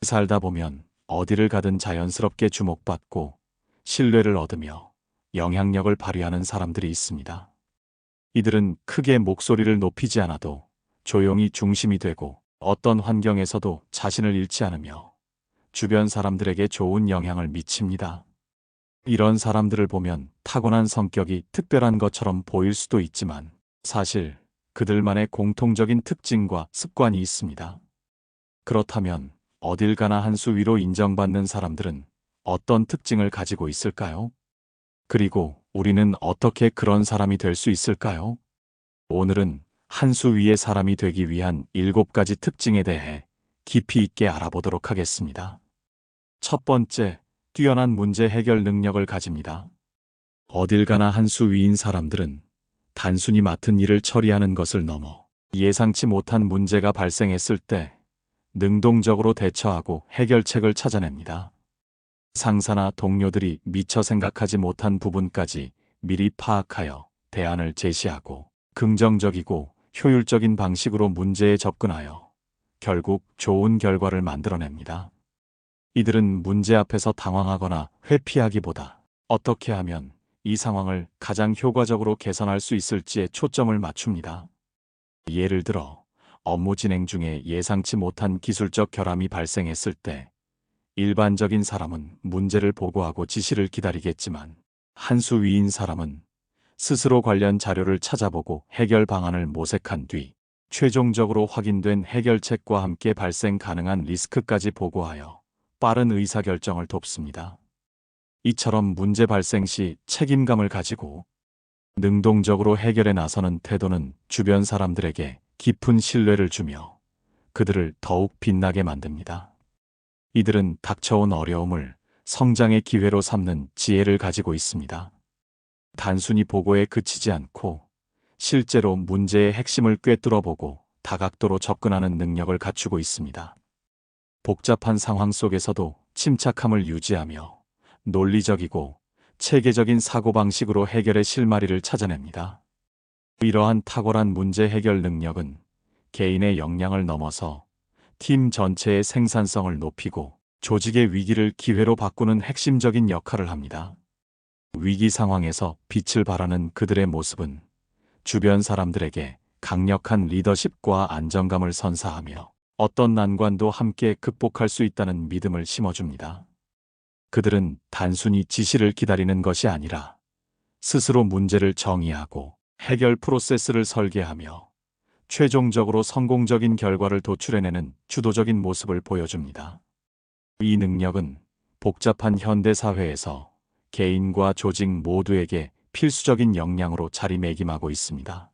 살다 보면 어디를 가든 자연스럽게 주목받고 신뢰를 얻으며 영향력을 발휘하는 사람들이 있습니다. 이들은 크게 목소리를 높이지 않아도 조용히 중심이 되고 어떤 환경에서도 자신을 잃지 않으며 주변 사람들에게 좋은 영향을 미칩니다. 이런 사람들을 보면 타고난 성격이 특별한 것처럼 보일 수도 있지만 사실 그들만의 공통적인 특징과 습관이 있습니다. 그렇다면 어딜 가나 한 수 위로 인정받는 사람들은 어떤 특징을 가지고 있을까요? 그리고 우리는 어떻게 그런 사람이 될 수 있을까요? 오늘은 한 수 위의 사람이 되기 위한 7가지 특징에 대해 깊이 있게 알아보도록 하겠습니다. 첫 번째, 뛰어난 문제 해결 능력을 가집니다. 어딜 가나 한 수 위인 사람들은 단순히 맡은 일을 처리하는 것을 넘어 예상치 못한 문제가 발생했을 때 능동적으로 대처하고 해결책을 찾아냅니다. 상사나 동료들이 미처 생각하지 못한 부분까지 미리 파악하여 대안을 제시하고 긍정적이고 효율적인 방식으로 문제에 접근하여 결국 좋은 결과를 만들어냅니다. 이들은 문제 앞에서 당황하거나 회피하기보다 어떻게 하면 이 상황을 가장 효과적으로 개선할 수 있을지에 초점을 맞춥니다. 예를 들어 업무 진행 중에 예상치 못한 기술적 결함이 발생했을 때 일반적인 사람은 문제를 보고하고 지시를 기다리겠지만 한 수 위인 사람은 스스로 관련 자료를 찾아보고 해결 방안을 모색한 뒤 최종적으로 확인된 해결책과 함께 발생 가능한 리스크까지 보고하여 빠른 의사결정을 돕습니다. 이처럼 문제 발생 시 책임감을 가지고 능동적으로 해결에 나서는 태도는 주변 사람들에게 깊은 신뢰를 주며 그들을 더욱 빛나게 만듭니다. 이들은 닥쳐온 어려움을 성장의 기회로 삼는 지혜를 가지고 있습니다. 단순히 보고에 그치지 않고 실제로 문제의 핵심을 꿰뚫어보고 다각도로 접근하는 능력을 갖추고 있습니다. 복잡한 상황 속에서도 침착함을 유지하며 논리적이고 체계적인 사고방식으로 해결의 실마리를 찾아냅니다. 이러한 탁월한 문제 해결 능력은 개인의 역량을 넘어서 팀 전체의 생산성을 높이고 조직의 위기를 기회로 바꾸는 핵심적인 역할을 합니다. 위기 상황에서 빛을 발하는 그들의 모습은 주변 사람들에게 강력한 리더십과 안정감을 선사하며 어떤 난관도 함께 극복할 수 있다는 믿음을 심어줍니다. 그들은 단순히 지시를 기다리는 것이 아니라 스스로 문제를 정의하고 해결 프로세스를 설계하며 최종적으로 성공적인 결과를 도출해내는 주도적인 모습을 보여줍니다. 이 능력은 복잡한 현대 사회에서 개인과 조직 모두에게 필수적인 역량으로 자리매김하고 있습니다.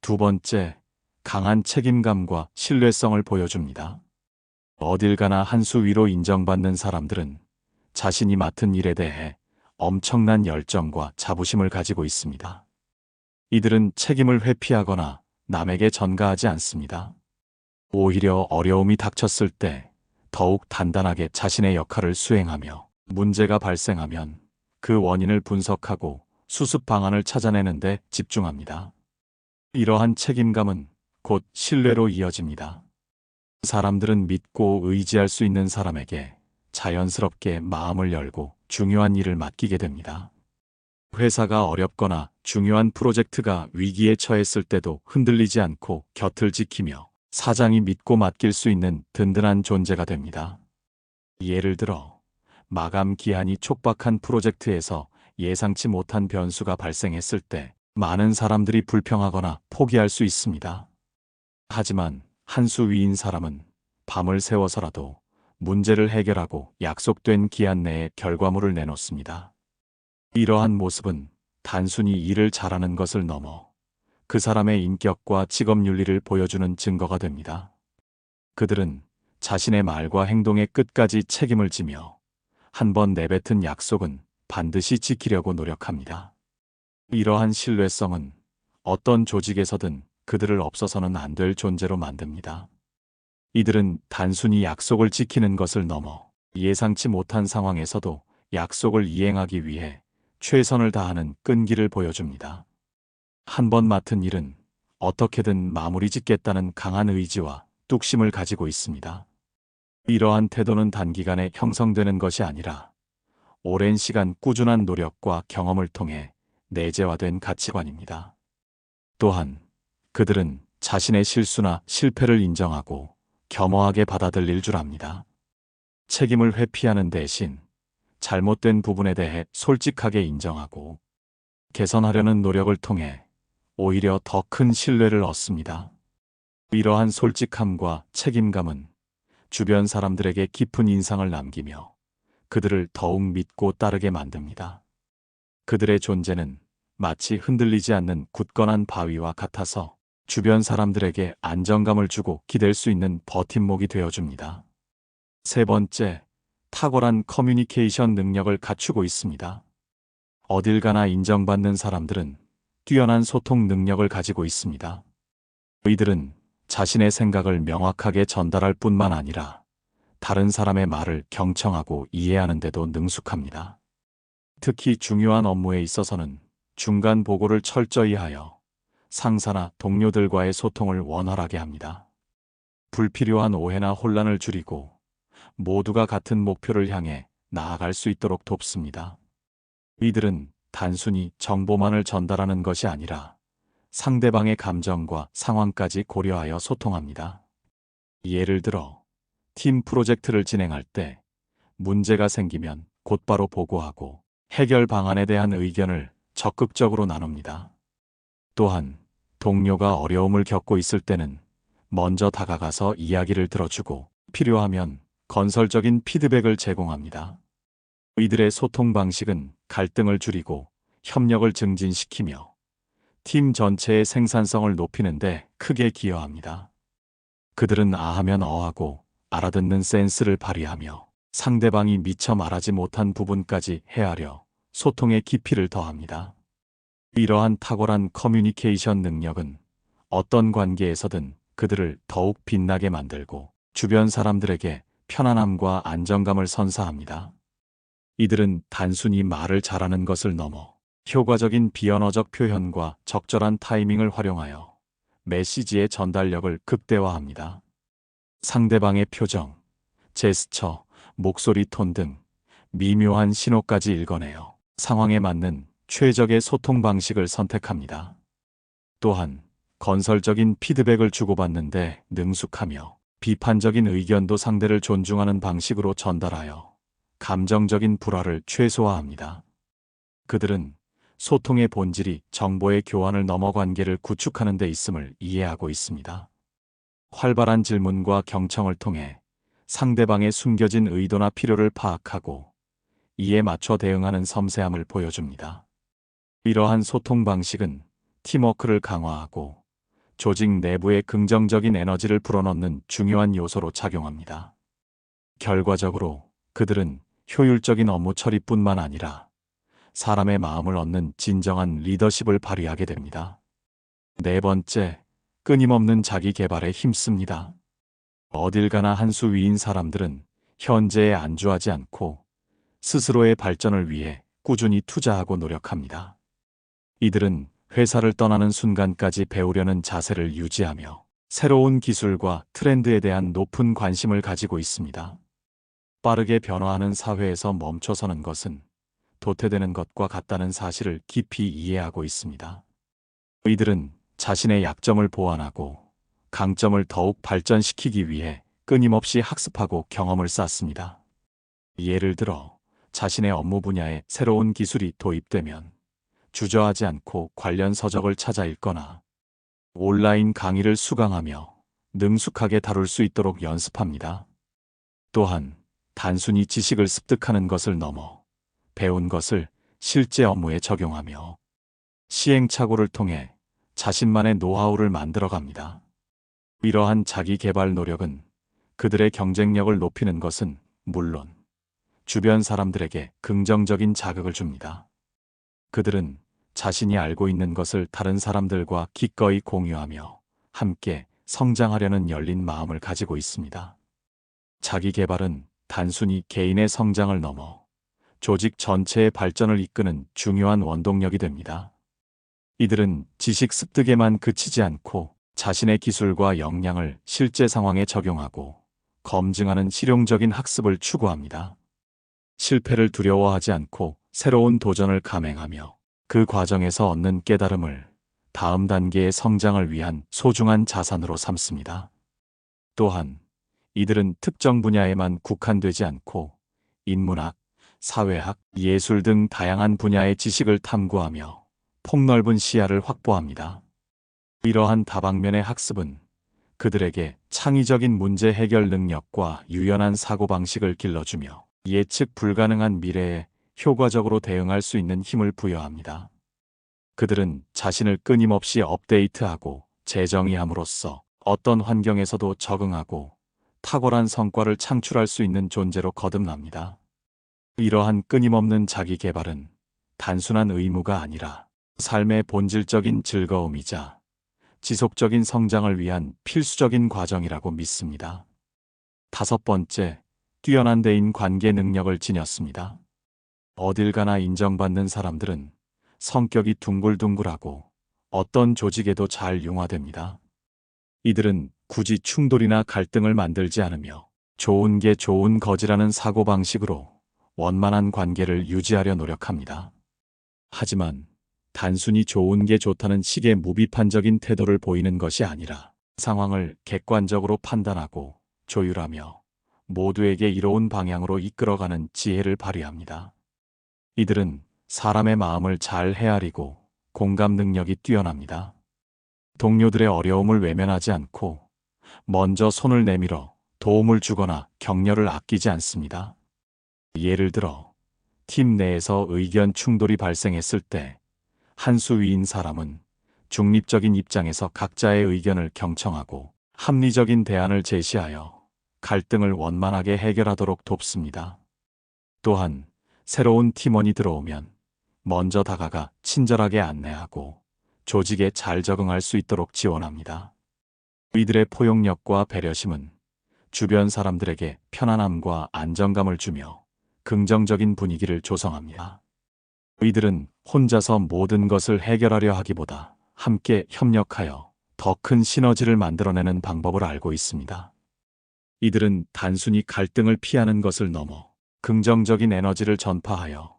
두 번째, 강한 책임감과 신뢰성을 보여줍니다. 어딜 가나 한 수 위로 인정받는 사람들은 자신이 맡은 일에 대해 엄청난 열정과 자부심을 가지고 있습니다. 이들은 책임을 회피하거나 남에게 전가하지 않습니다. 오히려 어려움이 닥쳤을 때 더욱 단단하게 자신의 역할을 수행하며 문제가 발생하면 그 원인을 분석하고 수습 방안을 찾아내는 데 집중합니다. 이러한 책임감은 곧 신뢰로 이어집니다. 사람들은 믿고 의지할 수 있는 사람에게 자연스럽게 마음을 열고 중요한 일을 맡기게 됩니다. 회사가 어렵거나 중요한 프로젝트가 위기에 처했을 때도 흔들리지 않고 곁을 지키며 사장이 믿고 맡길 수 있는 든든한 존재가 됩니다. 예를 들어 마감 기한이 촉박한 프로젝트에서 예상치 못한 변수가 발생했을 때 많은 사람들이 불평하거나 포기할 수 있습니다. 하지만 한 수 위인 사람은 밤을 새워서라도 문제를 해결하고 약속된 기한 내에 결과물을 내놓습니다. 이러한 모습은 단순히 일을 잘하는 것을 넘어 그 사람의 인격과 직업윤리를 보여주는 증거가 됩니다. 그들은 자신의 말과 행동의 끝까지 책임을 지며 한 번 내뱉은 약속은 반드시 지키려고 노력합니다. 이러한 신뢰성은 어떤 조직에서든 그들을 없어서는 안 될 존재로 만듭니다. 이들은 단순히 약속을 지키는 것을 넘어 예상치 못한 상황에서도 약속을 이행하기 위해 최선을 다하는 끈기를 보여줍니다. 한 번 맡은 일은 어떻게든 마무리 짓겠다는 강한 의지와 뚝심을 가지고 있습니다. 이러한 태도는 단기간에 형성되는 것이 아니라 오랜 시간 꾸준한 노력과 경험을 통해 내재화된 가치관입니다. 또한 그들은 자신의 실수나 실패를 인정하고 겸허하게 받아들일 줄 압니다. 책임을 회피하는 대신 잘못된 부분에 대해 솔직하게 인정하고 개선하려는 노력을 통해 오히려 더 큰 신뢰를 얻습니다. 이러한 솔직함과 책임감은 주변 사람들에게 깊은 인상을 남기며 그들을 더욱 믿고 따르게 만듭니다. 그들의 존재는 마치 흔들리지 않는 굳건한 바위와 같아서 주변 사람들에게 안정감을 주고 기댈 수 있는 버팀목이 되어줍니다. 세 번째, 탁월한 커뮤니케이션 능력을 갖추고 있습니다. 어딜 가나 인정받는 사람들은 뛰어난 소통 능력을 가지고 있습니다. 이들은 자신의 생각을 명확하게 전달할 뿐만 아니라 다른 사람의 말을 경청하고 이해하는 데도 능숙합니다. 특히 중요한 업무에 있어서는 중간 보고를 철저히 하여 상사나 동료들과의 소통을 원활하게 합니다. 불필요한 오해나 혼란을 줄이고 모두가 같은 목표를 향해 나아갈 수 있도록 돕습니다. 이들은 단순히 정보만을 전달하는 것이 아니라 상대방의 감정과 상황까지 고려하여 소통합니다. 예를 들어 팀 프로젝트를 진행할 때 문제가 생기면 곧바로 보고하고 해결 방안에 대한 의견을 적극적으로 나눕니다. 또한 동료가 어려움을 겪고 있을 때는 먼저 다가가서 이야기를 들어주고 필요하면 건설적인 피드백을 제공합니다. 이들의 소통 방식은 갈등을 줄이고 협력을 증진시키며 팀 전체의 생산성을 높이는 데 크게 기여합니다. 그들은 아하면 어하고 알아듣는 센스를 발휘하며 상대방이 미처 말하지 못한 부분까지 헤아려 소통의 깊이를 더합니다. 이러한 탁월한 커뮤니케이션 능력은 어떤 관계에서든 그들을 더욱 빛나게 만들고 주변 사람들에게 편안함과 안정감을 선사합니다. 이들은 단순히 말을 잘하는 것을 넘어 효과적인 비언어적 표현과 적절한 타이밍을 활용하여 메시지의 전달력을 극대화합니다. 상대방의 표정, 제스처, 목소리 톤 등 미묘한 신호까지 읽어내어 상황에 맞는 최적의 소통 방식을 선택합니다. 또한 건설적인 피드백을 주고받는데 능숙하며 비판적인 의견도 상대를 존중하는 방식으로 전달하여 감정적인 불화를 최소화합니다. 그들은 소통의 본질이 정보의 교환을 넘어 관계를 구축하는 데 있음을 이해하고 있습니다. 활발한 질문과 경청을 통해 상대방의 숨겨진 의도나 필요를 파악하고 이에 맞춰 대응하는 섬세함을 보여줍니다. 이러한 소통 방식은 팀워크를 강화하고 조직 내부에 긍정적인 에너지를 불어넣는 중요한 요소로 작용합니다. 결과적으로 그들은 효율적인 업무 처리뿐만 아니라 사람의 마음을 얻는 진정한 리더십을 발휘하게 됩니다. 네 번째, 끊임없는 자기 개발에 힘씁니다. 어딜 가나 한 수 위인 사람들은 현재에 안주하지 않고 스스로의 발전을 위해 꾸준히 투자하고 노력합니다. 이들은 회사를 떠나는 순간까지 배우려는 자세를 유지하며 새로운 기술과 트렌드에 대한 높은 관심을 가지고 있습니다. 빠르게 변화하는 사회에서 멈춰서는 것은 도태되는 것과 같다는 사실을 깊이 이해하고 있습니다. 이들은 자신의 약점을 보완하고 강점을 더욱 발전시키기 위해 끊임없이 학습하고 경험을 쌓습니다. 예를 들어 자신의 업무 분야에 새로운 기술이 도입되면 주저하지 않고 관련 서적을 찾아 읽거나 온라인 강의를 수강하며 능숙하게 다룰 수 있도록 연습합니다. 또한 단순히 지식을 습득하는 것을 넘어 배운 것을 실제 업무에 적용하며 시행착오를 통해 자신만의 노하우를 만들어갑니다. 이러한 자기 개발 노력은 그들의 경쟁력을 높이는 것은 물론 주변 사람들에게 긍정적인 자극을 줍니다. 그들은 자신이 알고 있는 것을 다른 사람들과 기꺼이 공유하며 함께 성장하려는 열린 마음을 가지고 있습니다. 자기 개발은 단순히 개인의 성장을 넘어 조직 전체의 발전을 이끄는 중요한 원동력이 됩니다. 이들은 지식 습득에만 그치지 않고 자신의 기술과 역량을 실제 상황에 적용하고 검증하는 실용적인 학습을 추구합니다. 실패를 두려워하지 않고 새로운 도전을 감행하며 그 과정에서 얻는 깨달음을 다음 단계의 성장을 위한 소중한 자산으로 삼습니다. 또한 이들은 특정 분야에만 국한되지 않고 인문학, 사회학, 예술 등 다양한 분야의 지식을 탐구하며 폭넓은 시야를 확보합니다. 이러한 다방면의 학습은 그들에게 창의적인 문제 해결 능력과 유연한 사고방식을 길러주며 예측 불가능한 미래에 효과적으로 대응할 수 있는 힘을 부여합니다. 그들은 자신을 끊임없이 업데이트하고 재정의함으로써 어떤 환경에서도 적응하고 탁월한 성과를 창출할 수 있는 존재로 거듭납니다. 이러한 끊임없는 자기 개발은 단순한 의무가 아니라 삶의 본질적인 즐거움이자 지속적인 성장을 위한 필수적인 과정이라고 믿습니다. 다섯 번째, 뛰어난 대인 관계 능력을 지녔습니다. 어딜 가나 인정받는 사람들은 성격이 둥글둥글하고 어떤 조직에도 잘 융화됩니다. 이들은 굳이 충돌이나 갈등을 만들지 않으며 좋은 게 좋은 거지라는 사고방식으로 원만한 관계를 유지하려 노력합니다. 하지만 단순히 좋은 게 좋다는 식의 무비판적인 태도를 보이는 것이 아니라 상황을 객관적으로 판단하고 조율하며 모두에게 이로운 방향으로 이끌어가는 지혜를 발휘합니다. 이들은 사람의 마음을 잘 헤아리고 공감 능력이 뛰어납니다. 동료들의 어려움을 외면하지 않고 먼저 손을 내밀어 도움을 주거나 격려를 아끼지 않습니다. 예를 들어 팀 내에서 의견 충돌이 발생했을 때 한 수 위인 사람은 중립적인 입장에서 각자의 의견을 경청하고 합리적인 대안을 제시하여 갈등을 원만하게 해결하도록 돕습니다. 또한 새로운 팀원이 들어오면 먼저 다가가 친절하게 안내하고 조직에 잘 적응할 수 있도록 지원합니다. 이들의 포용력과 배려심은 주변 사람들에게 편안함과 안정감을 주며 긍정적인 분위기를 조성합니다. 이들은 혼자서 모든 것을 해결하려 하기보다 함께 협력하여 더 큰 시너지를 만들어내는 방법을 알고 있습니다. 이들은 단순히 갈등을 피하는 것을 넘어 긍정적인 에너지를 전파하여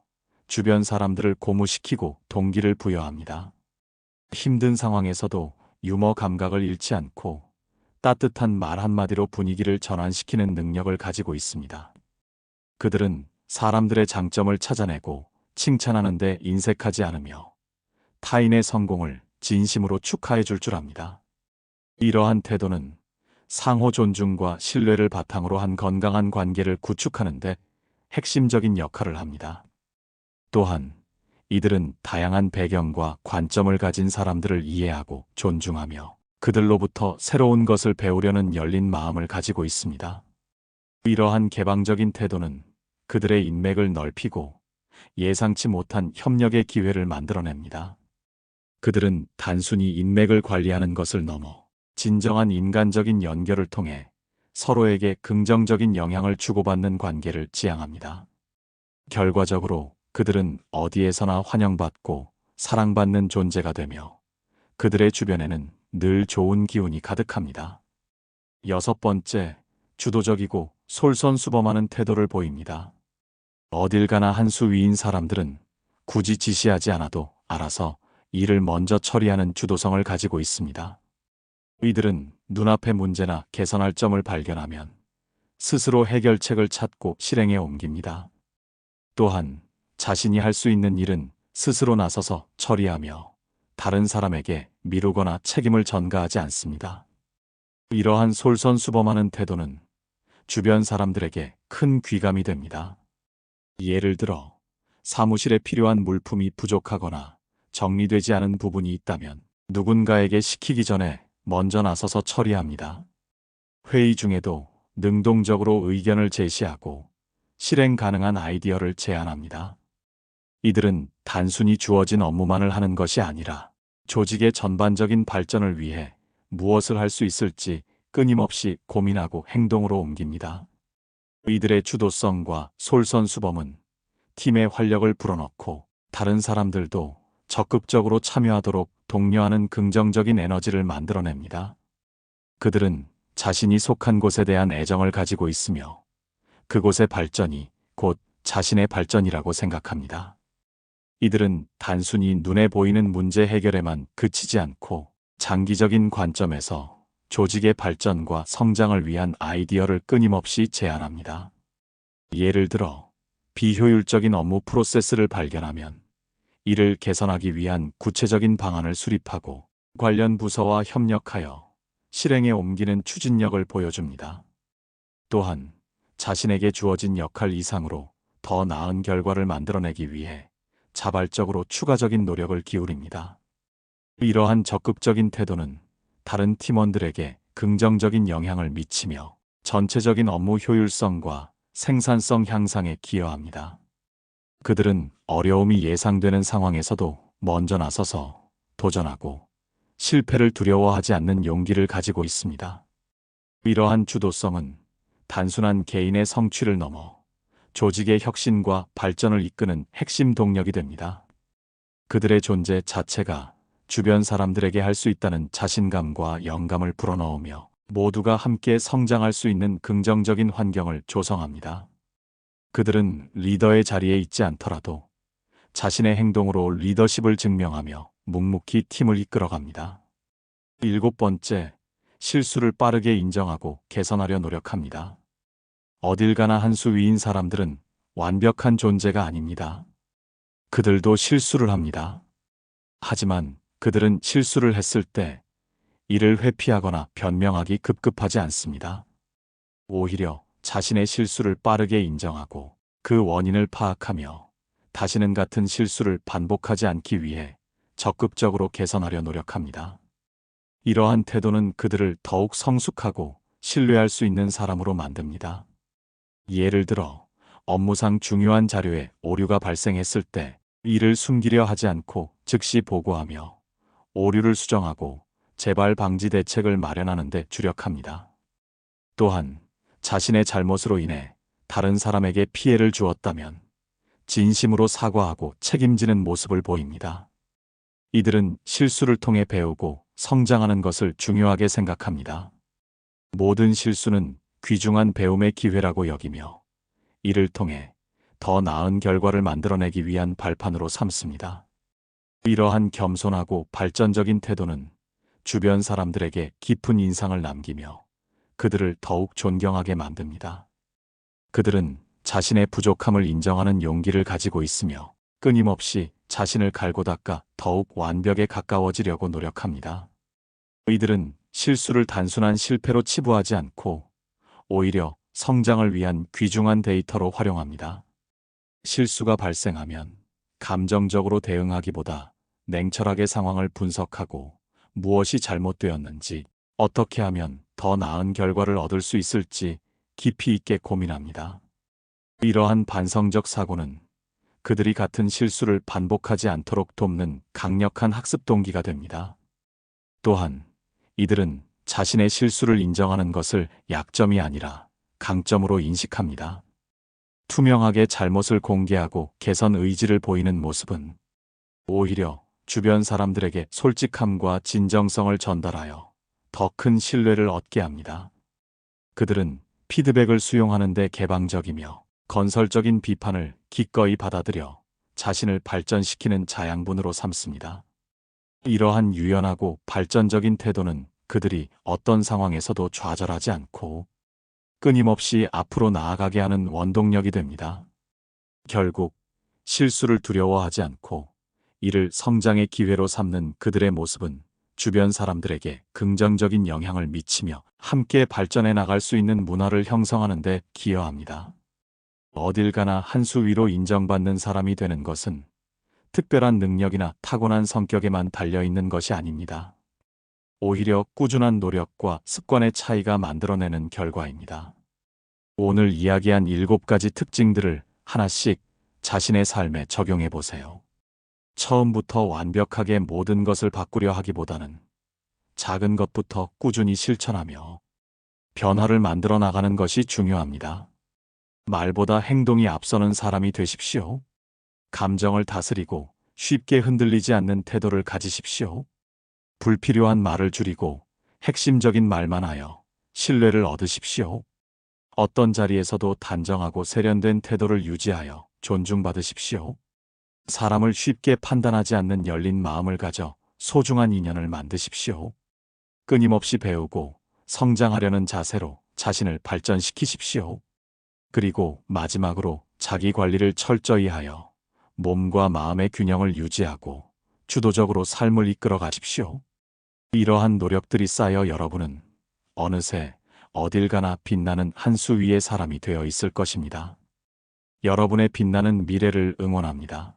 주변 사람들을 고무시키고 동기를 부여합니다. 힘든 상황에서도 유머 감각을 잃지 않고 따뜻한 말 한마디로 분위기를 전환시키는 능력을 가지고 있습니다. 그들은 사람들의 장점을 찾아내고 칭찬하는 데 인색하지 않으며 타인의 성공을 진심으로 축하해 줄 줄 압니다. 이러한 태도는 상호 존중과 신뢰를 바탕으로 한 건강한 관계를 구축하는 데 핵심적인 역할을 합니다. 또한 이들은 다양한 배경과 관점을 가진 사람들을 이해하고 존중하며 그들로부터 새로운 것을 배우려는 열린 마음을 가지고 있습니다. 이러한 개방적인 태도는 그들의 인맥을 넓히고 예상치 못한 협력의 기회를 만들어냅니다. 그들은 단순히 인맥을 관리하는 것을 넘어 진정한 인간적인 연결을 통해 서로에게 긍정적인 영향을 주고받는 관계를 지향합니다. 결과적으로 그들은 어디에서나 환영받고 사랑받는 존재가 되며 그들의 주변에는 늘 좋은 기운이 가득합니다. 여섯 번째, 주도적이고 솔선수범하는 태도를 보입니다. 어딜 가나 한 수 위인 사람들은 굳이 지시하지 않아도 알아서 일을 먼저 처리하는 주도성을 가지고 있습니다. 이들은 눈앞의 문제나 개선할 점을 발견하면 스스로 해결책을 찾고 실행에 옮깁니다. 또한 자신이 할 수 있는 일은 스스로 나서서 처리하며 다른 사람에게 미루거나 책임을 전가하지 않습니다. 이러한 솔선수범하는 태도는 주변 사람들에게 큰 귀감이 됩니다. 예를 들어 사무실에 필요한 물품이 부족하거나 정리되지 않은 부분이 있다면 누군가에게 시키기 전에 먼저 나서서 처리합니다. 회의 중에도 능동적으로 의견을 제시하고 실행 가능한 아이디어를 제안합니다. 이들은 단순히 주어진 업무만을 하는 것이 아니라 조직의 전반적인 발전을 위해 무엇을 할 수 있을지 끊임없이 고민하고 행동으로 옮깁니다. 이들의 주도성과 솔선수범은 팀의 활력을 불어넣고 다른 사람들도 적극적으로 참여하도록 독려하는 긍정적인 에너지를 만들어냅니다. 그들은 자신이 속한 곳에 대한 애정을 가지고 있으며 그곳의 발전이 곧 자신의 발전이라고 생각합니다. 이들은 단순히 눈에 보이는 문제 해결에만 그치지 않고 장기적인 관점에서 조직의 발전과 성장을 위한 아이디어를 끊임없이 제안합니다. 예를 들어, 비효율적인 업무 프로세스를 발견하면 이를 개선하기 위한 구체적인 방안을 수립하고 관련 부서와 협력하여 실행에 옮기는 추진력을 보여줍니다. 또한 자신에게 주어진 역할 이상으로 더 나은 결과를 만들어내기 위해 자발적으로 추가적인 노력을 기울입니다. 이러한 적극적인 태도는 다른 팀원들에게 긍정적인 영향을 미치며 전체적인 업무 효율성과 생산성 향상에 기여합니다. 그들은 어려움이 예상되는 상황에서도 먼저 나서서 도전하고 실패를 두려워하지 않는 용기를 가지고 있습니다. 이러한 주도성은 단순한 개인의 성취를 넘어 조직의 혁신과 발전을 이끄는 핵심 동력이 됩니다. 그들의 존재 자체가 주변 사람들에게 할 수 있다는 자신감과 영감을 불어넣으며 모두가 함께 성장할 수 있는 긍정적인 환경을 조성합니다. 그들은 리더의 자리에 있지 않더라도 자신의 행동으로 리더십을 증명하며 묵묵히 팀을 이끌어갑니다. 7번째, 실수를 빠르게 인정하고 개선하려 노력합니다. 어딜 가나 한 수 위인 사람들은 완벽한 존재가 아닙니다. 그들도 실수를 합니다. 하지만 그들은 실수를 했을 때 이를 회피하거나 변명하기 급급하지 않습니다. 오히려 자신의 실수를 빠르게 인정하고 그 원인을 파악하며 다시는 같은 실수를 반복하지 않기 위해 적극적으로 개선하려 노력합니다. 이러한 태도는 그들을 더욱 성숙하고 신뢰할 수 있는 사람으로 만듭니다. 예를 들어 업무상 중요한 자료에 오류가 발생했을 때 이를 숨기려 하지 않고 즉시 보고하며 오류를 수정하고 재발 방지 대책을 마련하는 데 주력합니다. 또한 자신의 잘못으로 인해 다른 사람에게 피해를 주었다면 진심으로 사과하고 책임지는 모습을 보입니다. 이들은 실수를 통해 배우고 성장하는 것을 중요하게 생각합니다. 모든 실수는 귀중한 배움의 기회라고 여기며 이를 통해 더 나은 결과를 만들어내기 위한 발판으로 삼습니다. 이러한 겸손하고 발전적인 태도는 주변 사람들에게 깊은 인상을 남기며 그들을 더욱 존경하게 만듭니다. 그들은 자신의 부족함을 인정하는 용기를 가지고 있으며 끊임없이 자신을 갈고 닦아 더욱 완벽에 가까워지려고 노력합니다. 이들은 실수를 단순한 실패로 치부하지 않고 오히려 성장을 위한 귀중한 데이터로 활용합니다. 실수가 발생하면 감정적으로 대응하기보다 냉철하게 상황을 분석하고 무엇이 잘못되었는지, 어떻게 하면 더 나은 결과를 얻을 수 있을지 깊이 있게 고민합니다. 이러한 반성적 사고는 그들이 같은 실수를 반복하지 않도록 돕는 강력한 학습 동기가 됩니다. 또한 이들은 자신의 실수를 인정하는 것을 약점이 아니라 강점으로 인식합니다. 투명하게 잘못을 공개하고 개선 의지를 보이는 모습은 오히려 주변 사람들에게 솔직함과 진정성을 전달하여 더 큰 신뢰를 얻게 합니다. 그들은 피드백을 수용하는 데 개방적이며 건설적인 비판을 기꺼이 받아들여 자신을 발전시키는 자양분으로 삼습니다. 이러한 유연하고 발전적인 태도는 그들이 어떤 상황에서도 좌절하지 않고 끊임없이 앞으로 나아가게 하는 원동력이 됩니다. 결국 실수를 두려워하지 않고 이를 성장의 기회로 삼는 그들의 모습은 주변 사람들에게 긍정적인 영향을 미치며 함께 발전해 나갈 수 있는 문화를 형성하는 데 기여합니다. 어딜 가나 한 수 위로 인정받는 사람이 되는 것은 특별한 능력이나 타고난 성격에만 달려있는 것이 아닙니다. 오히려 꾸준한 노력과 습관의 차이가 만들어내는 결과입니다. 오늘 이야기한 7가지 특징들을 하나씩 자신의 삶에 적용해 보세요. 처음부터 완벽하게 모든 것을 바꾸려 하기보다는 작은 것부터 꾸준히 실천하며 변화를 만들어 나가는 것이 중요합니다. 말보다 행동이 앞서는 사람이 되십시오. 감정을 다스리고 쉽게 흔들리지 않는 태도를 가지십시오. 불필요한 말을 줄이고 핵심적인 말만 하여 신뢰를 얻으십시오. 어떤 자리에서도 단정하고 세련된 태도를 유지하여 존중받으십시오. 사람을 쉽게 판단하지 않는 열린 마음을 가져 소중한 인연을 만드십시오. 끊임없이 배우고 성장하려는 자세로 자신을 발전시키십시오. 그리고 마지막으로 자기 관리를 철저히 하여 몸과 마음의 균형을 유지하고 주도적으로 삶을 이끌어 가십시오. 이러한 노력들이 쌓여 여러분은 어느새 어딜 가나 빛나는 한 수 위의 사람이 되어 있을 것입니다. 여러분의 빛나는 미래를 응원합니다.